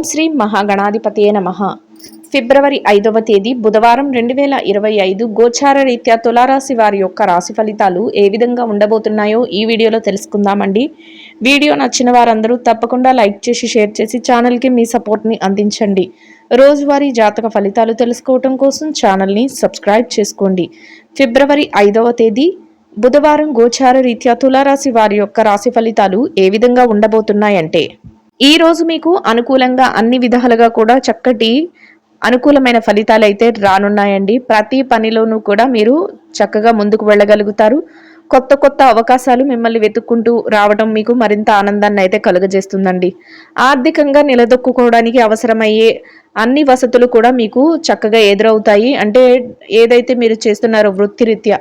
శ్రీ మహాగణాధిపతయే నమః. ఫిబ్రవరి 5వ తేదీ బుధవారం 2025 గోచార రీత్యా తులారాశి వారి యొక్క రాశి ఫలితాలు ఏ విధంగా ఉండబోతున్నాయో ఈ వీడియోలో తెలుసుకుందామండి. వీడియో నచ్చిన వారందరూ తప్పకుండా లైక్ చేసి షేర్ చేసి ఛానల్కి మీ సపోర్ట్ని అందించండి. రోజువారీ జాతక ఫలితాలు తెలుసుకోవటం కోసం ఛానల్ని సబ్స్క్రైబ్ చేసుకోండి. ఫిబ్రవరి 5వ తేదీ బుధవారం గోచార రీత్యా తులారాశి వారి యొక్క రాశి ఫలితాలు ఏ విధంగా ఉండబోతున్నాయంటే, ఈ రోజు మీకు అనుకూలంగా అన్ని విధాలుగా కూడా చక్కటి అనుకూలమైన ఫలితాలు అయితే రానున్నాయండి. ప్రతి పనిలోనూ కూడా మీరు చక్కగా ముందుకు వెళ్ళగలుగుతారు. కొత్త కొత్త అవకాశాలు మిమ్మల్ని వెతుక్కుంటూ రావడం మీకు మరింత ఆనందాన్ని అయితే కలుగజేస్తుందండి. ఆర్థికంగా నిలదొక్కుకోవడానికి అవసరమయ్యే అన్ని వసతులు కూడా మీకు చక్కగా ఎదురవుతాయి. అంటే ఏదైతే మీరు చేస్తున్నారో వృత్తిరీత్యా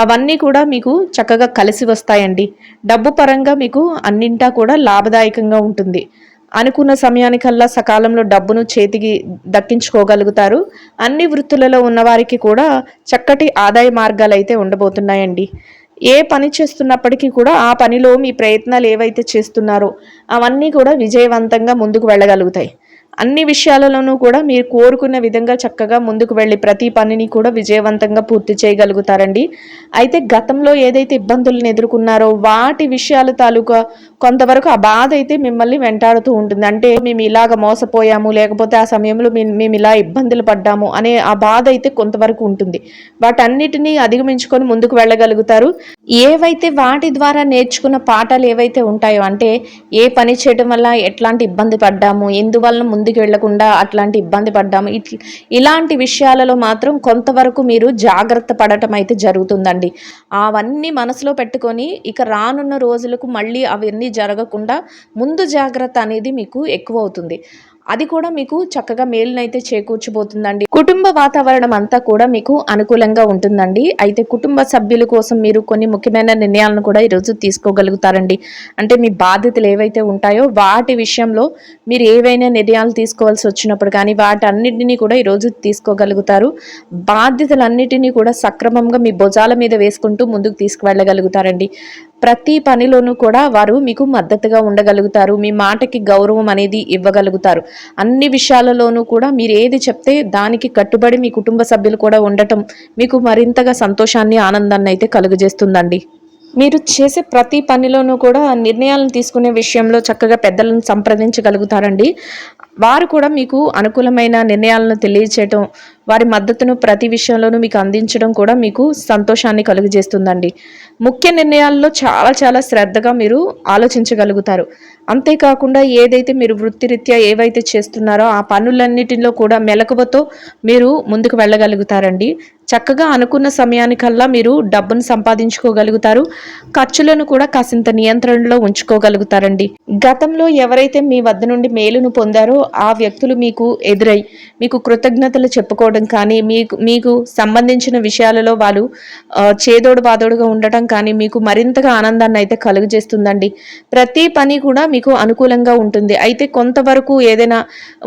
అవన్నీ కూడా మీకు చక్కగా కలిసి వస్తాయండి. డబ్బు పరంగా మీకు అన్నింటా కూడా లాభదాయకంగా ఉంటుంది. అనుకున్న సమయానికల్లా సకాలంలో డబ్బును చేతికి దక్కించుకోగలుగుతారు. అన్ని వృత్తులలో ఉన్నవారికి కూడా చక్కటి ఆదాయ మార్గాలు అయితే ఉండబోతున్నాయండి. ఏ పని చేస్తున్నప్పటికీ కూడా ఆ పనిలో మీ ప్రయత్నాలు ఏవైతే చేస్తున్నారో అవన్నీ కూడా విజయవంతంగా ముందుకు వెళ్ళగలుగుతాయి. అన్ని విషయాలలోనూ కూడా మీరు కోరుకున్న విధంగా చక్కగా ముందుకు వెళ్ళి ప్రతి పనిని కూడా విజయవంతంగా పూర్తి చేయగలుగుతారండి. అయితే గతంలో ఏదైతే ఇబ్బందులను ఎదుర్కొన్నారో వాటి విషయాల తాలూకా కొంతవరకు ఆ బాధ అయితే మిమ్మల్ని వెంటాడుతూ ఉంటుంది. అంటే మేము ఇలాగ మోసపోయాము, లేకపోతే ఆ సమయంలో మేము ఇలా ఇబ్బందులు పడ్డాము అనే ఆ బాధ అయితే కొంతవరకు ఉంటుంది. వాటన్నిటినీ అధిగమించుకొని ముందుకు వెళ్ళగలుగుతారు. ఏవైతే వాటి ద్వారా నేర్చుకున్న పాఠాలు ఏవైతే ఉంటాయో, అంటే ఏ పని చేయడం వల్ల ఎట్లాంటి ఇబ్బంది పడ్డాము, ఎందువల్ల ముందుకు వెళ్లకుండా అట్లాంటి ఇబ్బంది పడ్డాము, ఇలాంటి విషయాలలో మాత్రం కొంతవరకు మీరు జాగ్రత్త పడటం అయితే జరుగుతుందండి. అవన్నీ మనసులో పెట్టుకొని ఇక రానున్న రోజులకు మళ్ళీ అవన్నీ జరగకుండా ముందు జాగ్రత్త అనేది మీకు ఎక్కువ అవుతుంది. అది కూడా మీకు చక్కగా మేలునైతే చేకూర్చబోతుందండి. కుటుంబ వాతావరణం అంతా కూడా మీకు అనుకూలంగా ఉంటుందండి. అయితే కుటుంబ సభ్యుల కోసం మీరు కొన్ని ముఖ్యమైన నిర్ణయాలను కూడా ఈరోజు తీసుకోగలుగుతారండి. అంటే మీ బాధ్యతలు ఏవైతే ఉంటాయో వాటి విషయంలో మీరు ఏవైనా నిర్ణయాలు తీసుకోవాల్సి వచ్చినప్పుడు కానీ వాటన్నిటినీ కూడా ఈరోజు తీసుకోగలుగుతారు. బాధ్యతలన్నిటినీ కూడా సక్రమంగా మీ భుజాల మీద వేసుకుంటూ ముందుకు తీసుకువెళ్ళగలుగుతారండి. ప్రతి పనిలోనూ కూడా వారు మీకు మద్దతుగా ఉండగలుగుతారు. మీ మాటకి గౌరవం అనేది ఇవ్వగలుగుతారు. అన్ని విషయాలలోనూ కూడా మీరు ఏది చెప్తే దానికి కట్టుబడి మీ కుటుంబ సభ్యులు కూడా ఉండటం మీకు మరింతగా సంతోషాన్ని, ఆనందాన్ని అయితే కలుగజేస్తుందండి. మీరు చేసే ప్రతి పనిలోనూ కూడా నిర్ణయాలను తీసుకునే విషయంలో చక్కగా పెద్దలను సంప్రదించగలుగుతారండి. వారు కూడా మీకు అనుకూలమైన నిర్ణయాలను తెలియచేయటం, వారి మద్దతును ప్రతి విషయంలోనూ మీకు అందించడం కూడా మీకు సంతోషాన్ని కలుగజేస్తుందండి. ముఖ్య నిర్ణయాల్లో చాలా చాలా శ్రద్ధగా మీరు ఆలోచించగలుగుతారు. అంతేకాకుండా ఏదైతే మీరు వృత్తిరీత్యా ఏవైతే చేస్తున్నారో ఆ పనులన్నిటిలో కూడా మెలకువతో మీరు ముందుకు వెళ్ళగలుగుతారండి. చక్కగా అనుకున్న సమయానికల్లా మీరు డబ్బును సంపాదించుకోగలుగుతారు. ఖర్చులను కూడా కాసింత నియంత్రణలో ఉంచుకోగలుగుతారండి. గతంలో ఎవరైతే మీ వద్ద నుండి మేలును పొందారో ఆ వ్యక్తులు మీకు ఎదురై మీకు కృతజ్ఞతలు చెప్పుకోవడం కానీ, మీకు సంబంధించిన విషయాలలో వాళ్ళు చేదోడు బాదోడుగా ఉండటం కానీ మీకు మరింతగా ఆనందాన్ని అయితే కలుగజేస్తుందండి. ప్రతి పని కూడా మీకు అనుకూలంగా ఉంటుంది. అయితే కొంతవరకు ఏదైనా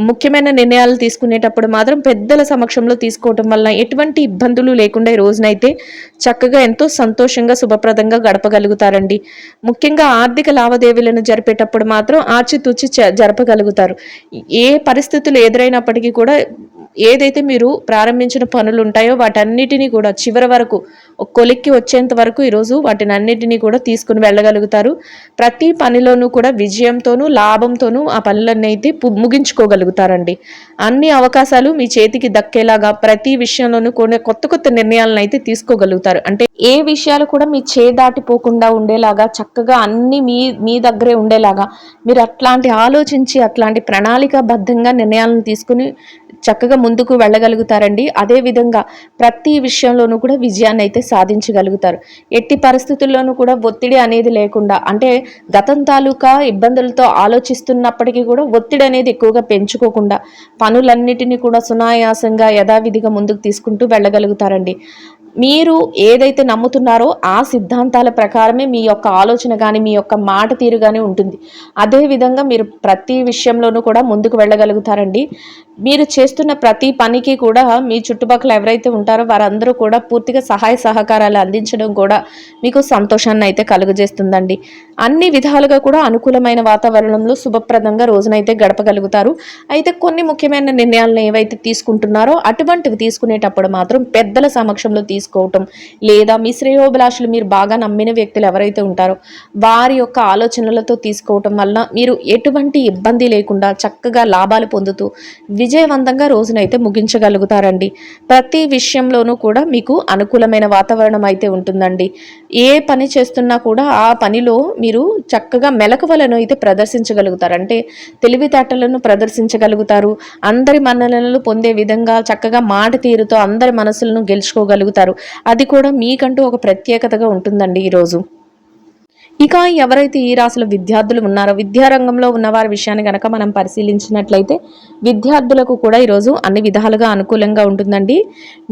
ముఖ్యమైన నిర్ణయాలు తీసుకునేటప్పుడు మాత్రం పెద్దల సమక్షంలో తీసుకోవటం వల్ల ఎటువంటి ఇబ్బందులు లేకుండా ఈ రోజునైతే చక్కగా ఎంతో సంతోషంగా శుభప్రదంగా గడపగలుగుతారండి. ముఖ్యంగా ఆర్థిక లావాదేవీలను జరిపేటప్పుడు మాత్రం ఆచితూచి జరపగలుగుతారు. ఏ పరిస్థితులు ఎదురైనప్పటికీ కూడా ఏదైతే మీరు ప్రారంభించిన పనులు ఉంటాయో వాటన్నిటినీ కూడా చివరి వరకు కొలిక్కి వచ్చేంత వరకు ఈరోజు వాటిని అన్నిటినీ కూడా తీసుకుని వెళ్ళగలుగుతారు. ప్రతి పనిలోనూ కూడా విజయంతోనూ లాభంతోనూ ఆ పనులన్నీ అయితే ముగించుకోగలుగుతారండి. అన్ని అవకాశాలు మీ చేతికి దక్కేలాగా ప్రతి విషయంలోనూ కొన్ని కొత్త కొత్త నిర్ణయాలను అయితే తీసుకోగలుగుతారు. అంటే ఏ విషయాలు కూడా మీ దాటిపోకుండా ఉండేలాగా చక్కగా అన్ని మీ దగ్గరే ఉండేలాగా మీరు అట్లాంటి ఆలోచించి అట్లాంటి ప్రణాళికాబద్ధంగా నిర్ణయాలను తీసుకుని చక్కగా ముందుకు వెళ్ళగలుగుతారండి. అదేవిధంగా ప్రతి విషయంలోనూ కూడా విజయాన్ని అయితే సాధించగలుగుతారు. ఎట్టి పరిస్థితుల్లోనూ కూడా ఒత్తిడి అనేది లేకుండా, అంటే గతం తాలూకా ఇబ్బందులతో ఆలోచిస్తున్నప్పటికీ కూడా ఒత్తిడి అనేది ఎక్కువగా పెంచుకోకుండా పనులన్నిటినీ కూడా సునాయాసంగా యథావిధిగా ముందుకు తీసుకుంటూ వెళ్ళగలుగుతారండి. మీరు ఏదైతే నమ్ముతున్నారో ఆ సిద్ధాంతాల ప్రకారమే మీ యొక్క ఆలోచన కానీ మీ యొక్క మాట తీరు కానీ ఉంటుంది. అదేవిధంగా మీరు ప్రతి విషయంలోనూ కూడా ముందుకు వెళ్ళగలుగుతారండి. మీరు చేస్తున్న ప్రతి పనికి కూడా మీ చుట్టుపక్కల ఎవరైతే ఉంటారో వారందరూ కూడా పూర్తిగా సహాయ సహకారాలు అందించడం కూడా మీకు సంతోషాన్ని అయితే కలుగజేస్తుందండి. అన్ని విధాలుగా కూడా అనుకూలమైన వాతావరణంలో శుభప్రదంగా రోజునైతే గడపగలుగుతారు. అయితే కొన్ని ముఖ్యమైన నిర్ణయాలను ఏవైతే తీసుకుంటున్నారో అటువంటివి తీసుకునేటప్పుడు మాత్రం పెద్దల సమక్షంలో తీసుకోవటం, లేదా మీ శ్రేయోభిలాషులు మీరు బాగా నమ్మిన వ్యక్తులు ఎవరైతే ఉంటారో వారి యొక్క ఆలోచనలతో తీసుకోవటం వల్ల మీరు ఎటువంటి ఇబ్బంది లేకుండా చక్కగా లాభాలు పొందుతూ విజయవంతంగా రోజునైతే ముగించగలుగుతారండి. ప్రతి విషయంలోనూ కూడా మీకు అనుకూలమైన వాతావరణం అయితే ఉంటుందండి. ఏ పని చేస్తున్నా కూడా ఆ పనిలో మీరు చక్కగా మెలకువలను అయితే ప్రదర్శించగలుగుతారు. అంటే తెలివితేటలను ప్రదర్శించగలుగుతారు. అందరి మన్ననలు పొందే విధంగా చక్కగా మాట తీరుతో అందరి మనసులను గెలుచుకోగలుగుతారు. అది కూడా మీకంటూ ఒక ప్రత్యేకతగా ఉంటుందండి ఈరోజు. ఇక ఎవరైతే ఈ రాశిలో విద్యార్థులు ఉన్నారో విద్యారంగంలో ఉన్న వారి విషయాన్ని గనక మనం పరిశీలించినట్లయితే విద్యార్థులకు కూడా ఈరోజు అన్ని విధాలుగా అనుకూలంగా ఉంటుందండి.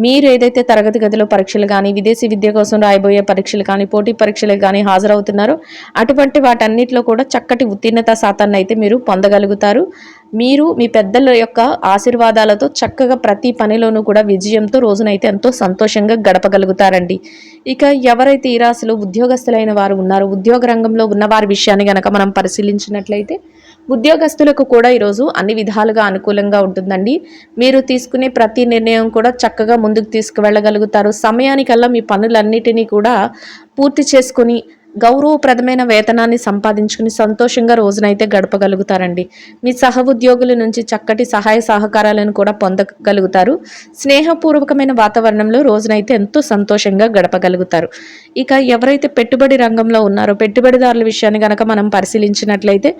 మీరు ఏదైతే తరగతి గదిలో పరీక్షలు కానీ విదేశీ విద్య కోసం రాయబోయే పరీక్షలు కానీ పోటీ పరీక్షలకు కానీ హాజరవుతున్నారో అటువంటి వాటన్నిటిలో కూడా చక్కటి ఉత్తీర్ణత శాతాన్ని అయితే మీరు పొందగలుగుతారు. మీరు మీ పెద్దల యొక్క ఆశీర్వాదాలతో చక్కగా ప్రతి పనిలోనూ కూడా విజయంతో రోజునైతే ఎంతో సంతోషంగా గడపగలుగుతారండి. ఇక ఎవరైతే ఈ రాశిలో ఉద్యోగస్తులైన వారు ఉన్నారో ఉద్యోగ రంగంలో ఉన్న వారి విషయాన్ని గనక మనం పరిశీలించినట్లయితే ఉద్యోగస్తులకు కూడా ఈరోజు అన్ని విధాలుగా అనుకూలంగా ఉంటుందండి. మీరు తీసుకునే ప్రతి నిర్ణయం కూడా చక్కగా ముందుకు తీసుకువెళ్ళగలుగుతారు. సమయానికల్లా మీ పనులన్నిటినీ కూడా పూర్తి చేసుకొని గౌరవప్రదమైన వేతనాన్ని సంపాదించుకుని సంతోషంగా రోజునైతే గడపగలుగుతారండి. మీ సహ ఉద్యోగుల నుంచి చక్కటి సహాయ సహకారాలను కూడా పొందగలుగుతారు. స్నేహపూర్వకమైన వాతావరణంలో రోజునైతే ఎంతో సంతోషంగా గడపగలుగుతారు. ఇక ఎవరైతే పెట్టుబడి రంగంలో ఉన్నారో పెట్టుబడిదారుల విషయాన్ని కనుక మనం పరిశీలించినట్లయితే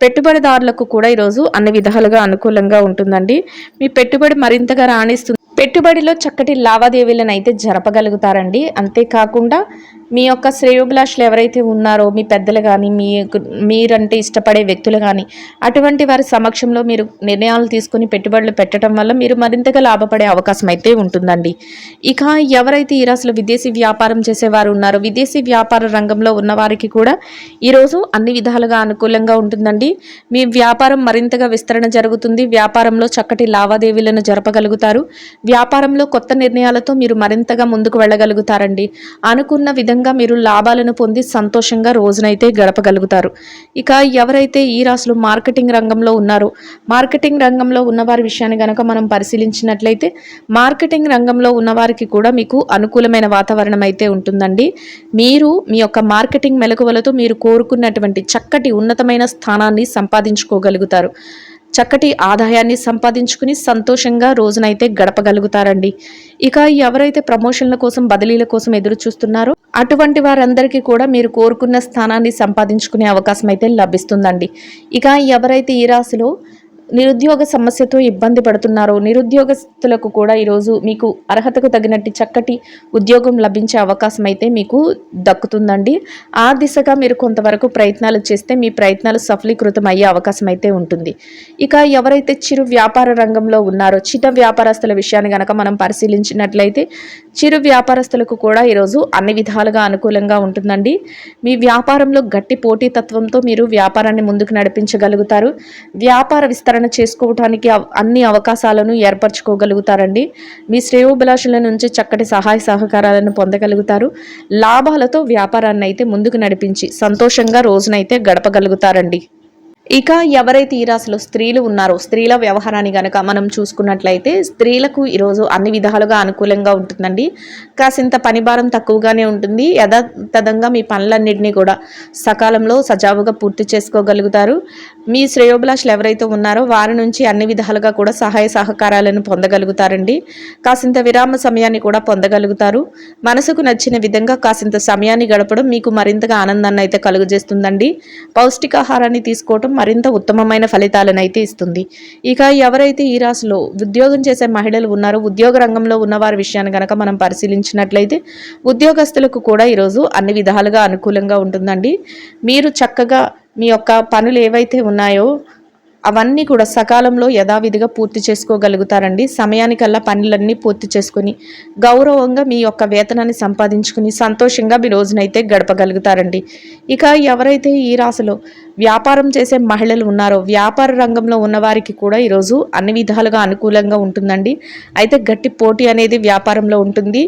పెట్టుబడిదారులకు కూడా ఈరోజు అన్ని విధాలుగా అనుకూలంగా ఉంటుందండి. మీ పెట్టుబడి మరింతగా రాణిస్తుంది. పెట్టుబడిలో చక్కటి లావాదేవీలను అయితే జరపగలుగుతారండి. అంతేకాకుండా మీ యొక్క శ్రేయోభిలాషులు ఎవరైతే ఉన్నారో మీ పెద్దలు కానీ మీరంటే ఇష్టపడే వ్యక్తులు కానీ అటువంటి వారి సమక్షంలో మీరు నిర్ణయాలు తీసుకుని పెట్టుబడులు పెట్టడం వల్ల మీరు మరింతగా లాభపడే అవకాశం అయితే ఉంటుందండి. ఇక ఎవరైతే ఈ రాశిలో విదేశీ వ్యాపారం చేసేవారు ఉన్నారో విదేశీ వ్యాపార రంగంలో ఉన్నవారికి కూడా ఈరోజు అన్ని విధాలుగా అనుకూలంగా ఉంటుందండి. మీ వ్యాపారం మరింతగా విస్తరణ జరుగుతుంది. వ్యాపారంలో చక్కటి లావాదేవీలను జరపగలుగుతారు. వ్యాపారంలో కొత్త నిర్ణయాలతో మీరు మరింతగా ముందుకు వెళ్ళగలుగుతారండి. అనుకున్న విధంగా మీరు లాభాలను పొంది సంతోషంగా రోజునైతే గడపగలుగుతారు. ఇక ఎవరైతే ఈ రాశిలో మార్కెటింగ్ రంగంలో ఉన్నారో మార్కెటింగ్ రంగంలో ఉన్నవారి విషయాన్ని గనక మనం పరిశీలించినట్లయితే మార్కెటింగ్ రంగంలో ఉన్నవారికి కూడా మీకు అనుకూలమైన వాతావరణం అయితే ఉంటుందండి. మీరు మీ యొక్క మార్కెటింగ్ మెలకువలతో మీరు కోరుకున్నటువంటి చక్కటి ఉన్నతమైన స్థానాన్ని సంపాదించుకోగలుగుతారు. చక్కటి ఆదాయాన్ని సంపాదించుకుని సంతోషంగా రోజునైతే గడపగలుగుతారండి. ఇక ఎవరైతే ప్రమోషన్ల కోసం బదిలీల కోసం ఎదురు చూస్తున్నారో అటువంటి వారందరికీ కూడా మీరు కోరుకున్న స్థానాన్ని సంపాదించుకునే అవకాశం అయితే లభిస్తుందండి. ఇక ఎవరైతే ఈ రాశిలో నిరుద్యోగ సమస్యతో ఇబ్బంది పడుతున్నారో నిరుద్యోగస్తులకు కూడా ఈరోజు మీకు అర్హతకు తగినట్టు చక్కటి ఉద్యోగం లభించే అవకాశం అయితే మీకు దక్కుతుందండి. ఆ దిశగా మీరు కొంతవరకు ప్రయత్నాలు చేస్తే మీ ప్రయత్నాలు సఫలీకృతం అయ్యే అవకాశం అయితే ఉంటుంది. ఇక ఎవరైతే చిరు వ్యాపార రంగంలో ఉన్నారో చిన్న వ్యాపారస్తుల విషయాన్ని కనుక మనం పరిశీలించినట్లయితే చిరు వ్యాపారస్తులకు కూడా ఈరోజు అన్ని విధాలుగా అనుకూలంగా ఉంటుందండి. మీ వ్యాపారంలో గట్టి పోటీతత్వంతో మీరు వ్యాపారాన్ని ముందుకు నడిపించగలుగుతారు. వ్యాపార విస్తరణ చేసుకోవడానికి అన్ని అవకాశాలను ఏర్పరచుకోగలుగుతారండి. మీ శ్రేయోభిలాషుల నుంచి చక్కటి సహాయ సహకారాలను పొందగలుగుతారు. లాభాలతో వ్యాపారాన్ని అయితే ముందుకు నడిపించి సంతోషంగా రోజునైతే గడపగలుగుతారండి. ఇక ఎవరైతే ఈ రాశిలో స్త్రీలు ఉన్నారో స్త్రీల వ్యవహారాన్ని గనక మనం చూసుకున్నట్లయితే స్త్రీలకు ఈరోజు అన్ని విధాలుగా అనుకూలంగా ఉంటుందండి. కాసింత పని భారం తక్కువగానే ఉంటుంది. యథాతథంగా మీ పనులన్నింటినీ కూడా సకాలంలో సజావుగా పూర్తి చేసుకోగలుగుతారు. మీ శ్రేయోభిలాషులు ఎవరైతే ఉన్నారో వారి నుంచి అన్ని విధాలుగా కూడా సహాయ సహకారాలను పొందగలుగుతారండి. కాసింత విరామ సమయాన్ని కూడా పొందగలుగుతారు. మనసుకు నచ్చిన విధంగా కాసింత సమయాన్ని గడపడం మీకు మరింతగా ఆనందాన్ని అయితే కలుగజేస్తుందండి. పౌష్టికాహారాన్ని తీసుకోవడం మరింత ఉత్తమమైన ఫలితాలను అయితే ఇస్తుంది. ఇక ఎవరైతే ఈ రాశిలో ఉద్యోగం చేసే మహిళలు ఉన్నారో ఉద్యోగ రంగంలో ఉన్న వారి విషయాన్ని కనుక మనం పరిశీలించినట్లయితే ఉద్యోగస్తులకు కూడా ఈరోజు అన్ని విధాలుగా అనుకూలంగా ఉంటుందండి. మీరు చక్కగా మీ యొక్క పనులు ఏవైతే ఉన్నాయో అవన్నీ కూడా సకాలంలో యథావిధిగా పూర్తి చేసుకోగలుగుతారండి. సమయానికల్లా పనులన్నీ పూర్తి చేసుకుని గౌరవంగా మీ యొక్క వేతనాన్ని సంపాదించుకుని సంతోషంగా మీ రోజునైతే గడపగలుగుతారండి. ఇక ఎవరైతే ఈ రాశిలో వ్యాపారం చేసే మహిళలు ఉన్నారో, వ్యాపార రంగంలో ఉన్నవారికి కూడా ఈరోజు అన్ని విధాలుగా అనుకూలంగా ఉంటుందండి. అయితే గట్టి పోటీ అనేది వ్యాపారంలో ఉంటుంది.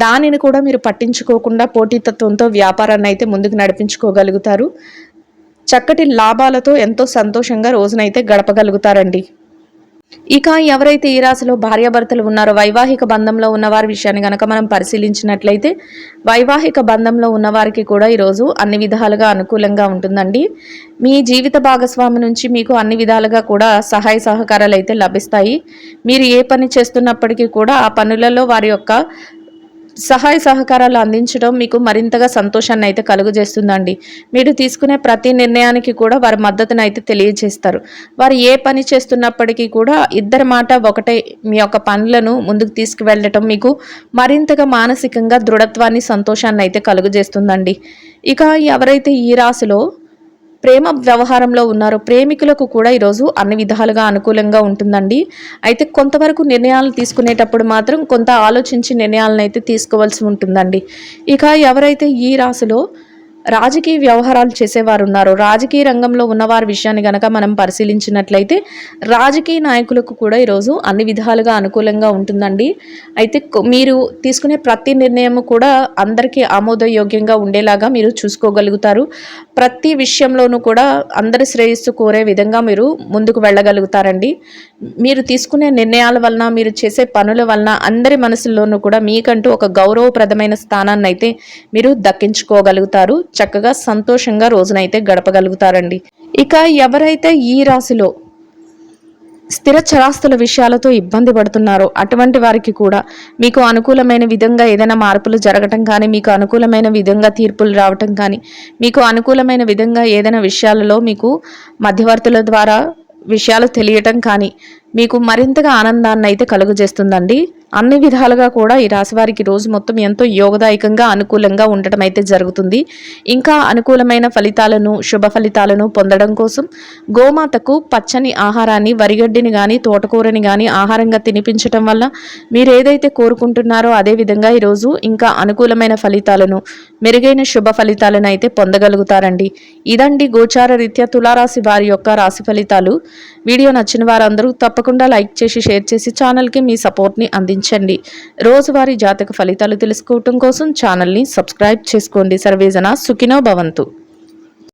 దానిని కూడా మీరు పట్టించుకోకుండా పోటీతత్వంతో వ్యాపారాన్ని అయితే ముందుకు నడిపించుకోగలుగుతారు. చక్కటి లాభాలతో ఎంతో సంతోషంగా రోజునైతే గడపగలుగుతారండి. ఇక ఎవరైతే ఈ రాశిలో భార్యాభర్తలు ఉన్నారో, వైవాహిక బంధంలో ఉన్నవారి విషయాన్ని గనక మనం పరిశీలించినట్లయితే వైవాహిక బంధంలో ఉన్నవారికి కూడా ఈరోజు అన్ని విధాలుగా అనుకూలంగా ఉంటుందండి. మీ జీవిత భాగస్వామి నుంచి మీకు అన్ని విధాలుగా కూడా సహాయ సహకారాలు అయితే లభిస్తాయి. మీరు ఏ పని చేస్తున్నప్పటికీ కూడా ఆ పనులలో వారి యొక్క సహాయ సహకారాలు అందించడం మీకు మరింతగా సంతోషాన్ని అయితే కలుగజేస్తుందండి. మీరు తీసుకునే ప్రతి నిర్ణయానికి కూడా వారి మద్దతును అయితే తెలియజేస్తారు. వారు ఏ పని చేస్తున్నప్పటికీ కూడా ఇద్దరి మాట ఒకటే మీ యొక్క పనులను ముందుకు తీసుకువెళ్ళటం మీకు మరింతగా మానసికంగా దృఢత్వాన్ని సంతోషాన్ని అయితే కలుగజేస్తుందండి. ఇక ఎవరైతే ఈ రాశిలో ప్రేమ వ్యవహారంలో ఉన్నారో ప్రేమికులకు కూడా ఈరోజు అన్ని విధాలుగా అనుకూలంగా ఉంటుందండి. అయితే కొంతవరకు నిర్ణయాలు తీసుకునేటప్పుడు మాత్రం కొంత ఆలోచించి నిర్ణయాలను అయితే తీసుకోవాల్సి ఉంటుందండి. ఇక ఎవరైతే ఈ రాశిలో రాజకీయ వ్యవహారాలు చేసేవారు ఉన్నారో, రాజకీయ రంగంలో ఉన్నవారి విషయాన్ని గనక మనం పరిశీలించినట్లయితే రాజకీయ నాయకులకు కూడా ఈరోజు అన్ని విధాలుగా అనుకూలంగా ఉంటుందండి. అయితే మీరు తీసుకునే ప్రతి నిర్ణయం కూడా అందరికీ ఆమోదయోగ్యంగా ఉండేలాగా మీరు చూసుకోగలుగుతారు. ప్రతి విషయంలోనూ కూడా అందరి శ్రేయస్సు కోరే విధంగా మీరు ముందుకు వెళ్ళగలుగుతారండి. మీరు తీసుకునే నిర్ణయాల వలన, మీరు చేసే పనుల వలన అందరి మనసుల్లోనూ కూడా మీకంటూ ఒక గౌరవప్రదమైన స్థానాన్ని అయితే మీరు దక్కించుకోగలుగుతారు. చక్కగా సంతోషంగా రోజునైతే గడపగలుగుతారండి. ఇక ఎవరైతే ఈ రాశిలో స్థిర చరాస్తుల విషయాలతో ఇబ్బంది పడుతున్నారో అటువంటి వారికి కూడా మీకు అనుకూలమైన విధంగా ఏదైనా మార్పులు జరగటం కానీ, మీకు అనుకూలమైన విధంగా తీర్పులు రావటం కానీ, మీకు అనుకూలమైన విధంగా ఏదైనా విషయాలలో మీకు మధ్యవర్తుల ద్వారా విషయాలు తెలియటం కానీ మీకు మరింతగా ఆనందాన్ని అయితే కలుగజేస్తుందండి. అన్ని విధాలుగా కూడా ఈ రాశి వారికి రోజు మొత్తం ఎంతో యోగదాయకంగా అనుకూలంగా ఉండటం అయితే జరుగుతుంది. ఇంకా అనుకూలమైన ఫలితాలను, శుభ ఫలితాలను పొందడం కోసం గోమాతకు పచ్చని ఆహారాన్ని, వరిగడ్డిని కానీ తోటకూరని కానీ ఆహారంగా తినిపించటం వల్ల మీరు ఏదైతే కోరుకుంటున్నారో అదేవిధంగా ఈరోజు ఇంకా అనుకూలమైన ఫలితాలను, మెరుగైన శుభ ఫలితాలను అయితే పొందగలుగుతారండి. ఇదండి గోచార రీత్యా తులారాశి వారి యొక్క రాశి ఫలితాలు. వీడియో నచ్చిన వారందరూ తప్పకుండా లైక్ చేసి, షేర్ చేసి ఛానల్కి మీ సపోర్ట్ని అందించండి. రోజువారీ జాతక ఫలితాలు తెలుసుకోవటం కోసం ఛానల్ని సబ్స్క్రైబ్ చేసుకోండి. సర్వేజన సుఖినో భవంతు.